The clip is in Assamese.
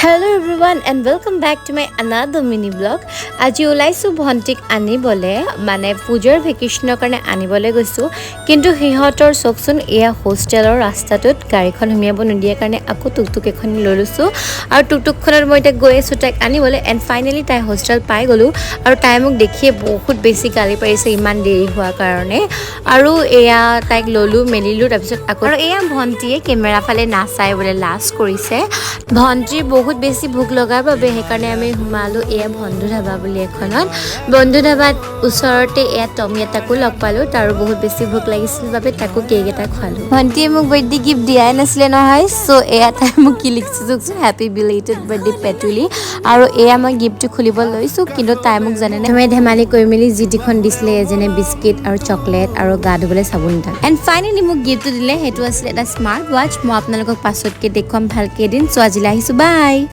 Hello everyone and welcome back to my another mini vlog. আজি ওলাইছো ভন্টিক আনিবলে মানে পূজাৰ ভেকেশনৰ কাৰণে আনিবলে গৈছো কিন্তু হিহঁতৰ চকচোন এয়া হোষ্টেলৰ ৰাস্তাটোত গাড়ীখন হুমিয়াব নিদিয়াৰ কাৰণে আকৌ টুকটুক এখন লৈ লৈছো আৰু টুকটুকখনত মই এতিয়া গৈ আছো তাইক আনিবলে এণ্ড ফাইনেলি তাই হোষ্টেল পাই গলো আৰু তাই মোক দেখিয়ে বহুত বেছি গালি পাৰিছে ইমান দেৰি হোৱাৰ কাৰণে আৰু এয়া তাইক ললো মেলিলো তাৰপিছত আকৌ আৰু এয়া ভন্টিয়ে কেমেৰা ফালে নাচাই বোলে লাজ কৰিছে ভন্টিৰ বহুত বেছি ভোক লগাৰ বাবে সেইকাৰণে আমি সোমালো এয়া বন্ধু ধাবা বুলি এখনত বন্ধু ধাবাত ওচৰতে এয়া টমি এটাকো লগ পালো তাৰো বহুত বেছি ভোক লাগিছিল বাবে তাকো কেক এটা খোৱালো ভন্টিয়ে মোক বাৰ্থডে গিফ্ট দিয়াই নাছিলে নহয় চ' এয়া তাই মোক কি লিখিছে চোকচোন হেপী বিলেটেড বাৰ্থডে পেটুলি আৰু এয়া মই গিফ্টটো খুলিব লৈছো কিন্তু তাই মোক জানে নে মই ধেমালি কৰি মেলি যিটিখন দিছিলে যেনে বিস্কিট আৰু চকলেট আৰু গা ধুবলৈ চাবোন এটা এণ্ড ফাইনেলি মোক গিফ্টটো দিলে সেইটো আছিলে এটা স্মাৰ্ট ৱাচ মই আপোনালোকক পাছতকে দেখুৱাম ভালকে এদিন চ' আজিলৈ আহিছো বাই